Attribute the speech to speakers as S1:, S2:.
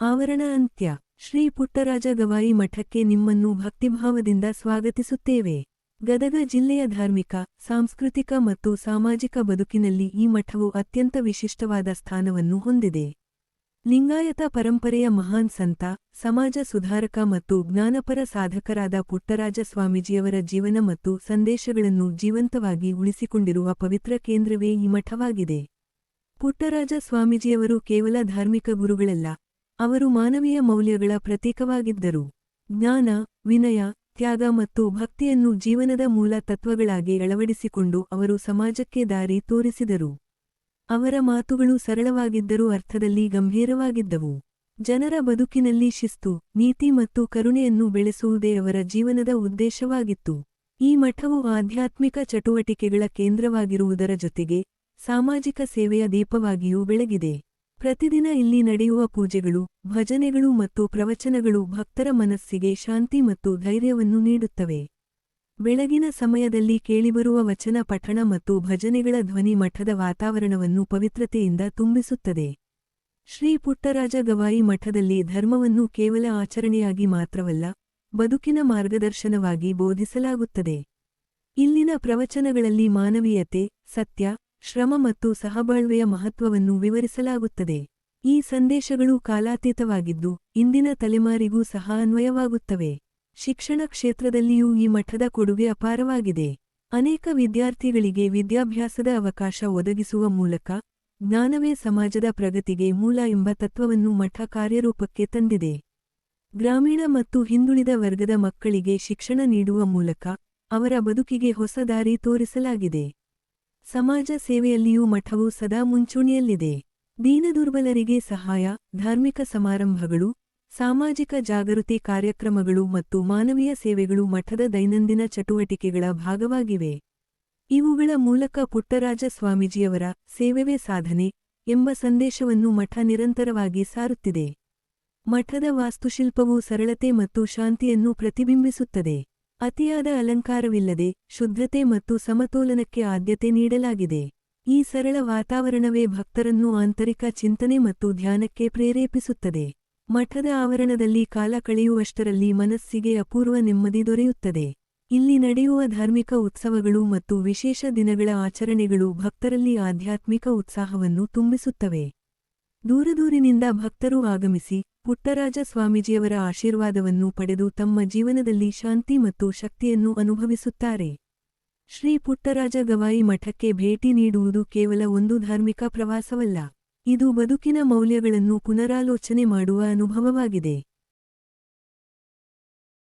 S1: ಆವರಣ ಅಂತ್ಯ. ಶ್ರೀ ಪುಟ್ಟರಾಜ ಗವಾಯಿ ಮಠಕ್ಕೆ ನಿಮ್ಮನ್ನು ಭಕ್ತಿಭಾವದಿಂದ ಸ್ವಾಗತಿಸುತ್ತೇವೆ. ಗದಗ ಜಿಲ್ಲೆಯ ಧಾರ್ಮಿಕ, ಸಾಂಸ್ಕೃತಿಕ ಮತ್ತು ಸಾಮಾಜಿಕ ಬದುಕಿನಲ್ಲಿ ಈ ಮಠವು ಅತ್ಯಂತ ವಿಶಿಷ್ಟವಾದ ಸ್ಥಾನವನ್ನು ಹೊಂದಿದೆ. ಲಿಂಗಾಯತ ಪರಂಪರೆಯ ಮಹಾನ್ ಸಂತ, ಸಮಾಜ ಸುಧಾರಕ ಮತ್ತು ಜ್ಞಾನಪರ ಸಾಧಕರಾದ ಪುಟ್ಟರಾಜ ಸ್ವಾಮೀಜಿಯವರ ಜೀವನ ಮತ್ತು ಸಂದೇಶಗಳನ್ನು ಜೀವಂತವಾಗಿ ಉಳಿಸಿಕೊಂಡಿರುವ ಪವಿತ್ರ ಕೇಂದ್ರವೇ ಈ ಮಠವಾಗಿದೆ. ಪುಟ್ಟರಾಜ ಸ್ವಾಮೀಜಿಯವರು ಕೇವಲ ಧಾರ್ಮಿಕ ಗುರುಗಳಲ್ಲ, ಅವರು ಮಾನವೀಯ ಮೌಲ್ಯಗಳ ಪ್ರತೀಕವಾಗಿದ್ದರು. ಜ್ಞಾನ, ವಿನಯ, ತ್ಯಾಗ ಮತ್ತು ಭಕ್ತಿಯನ್ನು ಜೀವನದ ಮೂಲ ತತ್ವಗಳಾಗಿ ಅಳವಡಿಸಿಕೊಂಡು ಅವರು ಸಮಾಜಕ್ಕೆ ದಾರಿ ತೋರಿಸಿದರು. ಅವರ ಮಾತುಗಳು ಸರಳವಾಗಿದ್ದರೂ ಅರ್ಥದಲ್ಲಿ ಗಂಭೀರವಾಗಿದ್ದವು. ಜನರ ಬದುಕಿನಲ್ಲಿ ಶಿಸ್ತು, ನೀತಿ ಮತ್ತು ಕರುಣೆಯನ್ನು ಬೆಳೆಸುವುದೇ ಅವರ ಜೀವನದ ಉದ್ದೇಶವಾಗಿತ್ತು. ಈ ಮಠವು ಆಧ್ಯಾತ್ಮಿಕ ಚಟುವಟಿಕೆಗಳ ಕೇಂದ್ರವಾಗಿರುವುದರ ಜೊತೆಗೆ ಸಾಮಾಜಿಕ ಸೇವೆಯ ದೀಪವಾಗಿಯೂ ಬೆಳಗಿದೆ. ಪ್ರತಿದಿನ ಇಲ್ಲಿ ನಡೆಯುವ ಪೂಜೆಗಳು, ಭಜನೆಗಳು ಮತ್ತು ಪ್ರವಚನಗಳು ಭಕ್ತರ ಮನಸ್ಸಿಗೆ ಶಾಂತಿ ಮತ್ತು ಧೈರ್ಯವನ್ನು ನೀಡುತ್ತವೆ. ಬೆಳಗಿನ ಸಮಯದಲ್ಲಿ ಕೇಳಿಬರುವ ವಚನ ಪಠಣ ಮತ್ತು ಭಜನೆಗಳ ಧ್ವನಿ ಮಠದ ವಾತಾವರಣವನ್ನು ಪವಿತ್ರತೆಯಿಂದ ತುಂಬಿಸುತ್ತದೆ. ಶ್ರೀ ಪುಟ್ಟರಾಜ ಗವಾಯಿ ಮಠದಲ್ಲಿ ಧರ್ಮವನ್ನು ಕೇವಲ ಆಚರಣೆಯಾಗಿ ಮಾತ್ರವಲ್ಲ, ಬದುಕಿನ ಮಾರ್ಗದರ್ಶನವಾಗಿ ಬೋಧಿಸಲಾಗುತ್ತದೆ. ಇಲ್ಲಿನ ಪ್ರವಚನಗಳಲ್ಲಿ ಮಾನವೀಯತೆ, ಸತ್ಯ, ಶ್ರಮ ಮತ್ತು ಸಹಬಾಳ್ವೆಯ ಮಹತ್ವವನ್ನು ವಿವರಿಸಲಾಗುತ್ತದೆ. ಈ ಸಂದೇಶಗಳು ಕಾಲಾತೀತವಾಗಿದ್ದು, ಇಂದಿನ ತಲೆಮಾರಿಗೂ ಸಹ ಅನ್ವಯವಾಗುತ್ತವೆ. ಶಿಕ್ಷಣ ಕ್ಷೇತ್ರದಲ್ಲಿಯೂ ಈ ಮಠದ ಕೊಡುಗೆ ಅಪಾರವಾಗಿದೆ. ಅನೇಕ ವಿದ್ಯಾರ್ಥಿಗಳಿಗೆ ವಿದ್ಯಾಭ್ಯಾಸದ ಅವಕಾಶ ಒದಗಿಸುವ ಮೂಲಕ ಜ್ಞಾನವೇ ಸಮಾಜದ ಪ್ರಗತಿಗೆ ಮೂಲ ಎಂಬ ತತ್ವವನ್ನು ಮಠ ಕಾರ್ಯರೂಪಕ್ಕೆ ತಂದಿದೆ. ಗ್ರಾಮೀಣ ಮತ್ತು ಹಿಂದುಳಿದ ವರ್ಗದ ಮಕ್ಕಳಿಗೆ ಶಿಕ್ಷಣ ನೀಡುವ ಮೂಲಕ ಅವರ ಬದುಕಿಗೆ ಹೊಸ ದಾರಿ ತೋರಿಸಲಾಗಿದೆ. ಸಮಾಜ ಸೇವೆಯಲ್ಲಿಯೂ ಮಠವು ಸದಾ ಮುಂಚೂಣಿಯಲ್ಲಿದೆ. ದೀನದುರ್ಬಲರಿಗೆ ಸಹಾಯ, ಧಾರ್ಮಿಕ ಸಮಾರಂಭಗಳು, ಸಾಮಾಜಿಕ ಜಾಗೃತಿ ಕಾರ್ಯಕ್ರಮಗಳು ಮತ್ತು ಮಾನವೀಯ ಸೇವೆಗಳು ಮಠದ ದೈನಂದಿನ ಚಟುವಟಿಕೆಗಳ ಭಾಗವಾಗಿವೆ. ಇವುಗಳ ಮೂಲಕ ಪುಟ್ಟರಾಜ ಸ್ವಾಮೀಜಿಯವರ ಸೇವೆವೇ ಸಾಧನೆ ಎಂಬ ಸಂದೇಶವನ್ನು ಮಠ ನಿರಂತರವಾಗಿ ಸಾರುತ್ತಿದೆ. ಮಠದ ವಾಸ್ತುಶಿಲ್ಪವು ಸರಳತೆ ಮತ್ತು ಶಾಂತಿಯನ್ನು ಪ್ರತಿಬಿಂಬಿಸುತ್ತದೆ. ಅತಿಯಾದ ಅಲಂಕಾರವಿಲ್ಲದೆ ಶುದ್ಧತೆ ಮತ್ತು ಸಮತೋಲನಕ್ಕೆ ಆದ್ಯತೆ ನೀಡಲಾಗಿದೆ. ಈ ಸರಳ ವಾತಾವರಣವೇ ಭಕ್ತರನ್ನು ಆಂತರಿಕ ಚಿಂತನೆ ಮತ್ತು ಧ್ಯಾನಕ್ಕೆ ಪ್ರೇರೇಪಿಸುತ್ತದೆ. ಮಠದ ಆವರಣದಲ್ಲಿ ಕಾಲ ಕಳೆಯುವಷ್ಟರಲ್ಲಿ ಮನಸ್ಸಿಗೆ ಅಪೂರ್ವ ನೆಮ್ಮದಿ ದೊರೆಯುತ್ತದೆ. ಇಲ್ಲಿ ನಡೆಯುವ ಧಾರ್ಮಿಕ ಉತ್ಸವಗಳು ಮತ್ತು ವಿಶೇಷ ದಿನಗಳ ಆಚರಣೆಗಳು ಭಕ್ತರಲ್ಲಿ ಆಧ್ಯಾತ್ಮಿಕ ಉತ್ಸಾಹವನ್ನು ತುಂಬಿಸುತ್ತವೆ. ದೂರದೂರಿನಿಂದ ಭಕ್ತರು ಆಗಮಿಸಿ ಪುಟ್ಟರಾಜ ಸ್ವಾಮೀಜಿಯವರ ಆಶೀರ್ವಾದವನ್ನು ಪಡೆದು ತಮ್ಮ ಜೀವನದಲ್ಲಿ ಶಾಂತಿ ಮತ್ತು ಶಕ್ತಿಯನ್ನು ಅನುಭವಿಸುತ್ತಾರೆ. ಶ್ರೀ ಪುಟ್ಟರಾಜ ಗವಾಯಿ ಮಠಕ್ಕೆ ಭೇಟಿ ನೀಡುವುದು ಕೇವಲ ಒಂದು ಧಾರ್ಮಿಕ ಪ್ರವಾಸವಲ್ಲ, ಇದು ಬದುಕಿನ ಮೌಲ್ಯಗಳನ್ನು ಪುನರಾಲೋಚನೆ ಮಾಡುವ ಅನುಭವವಾಗಿದೆ.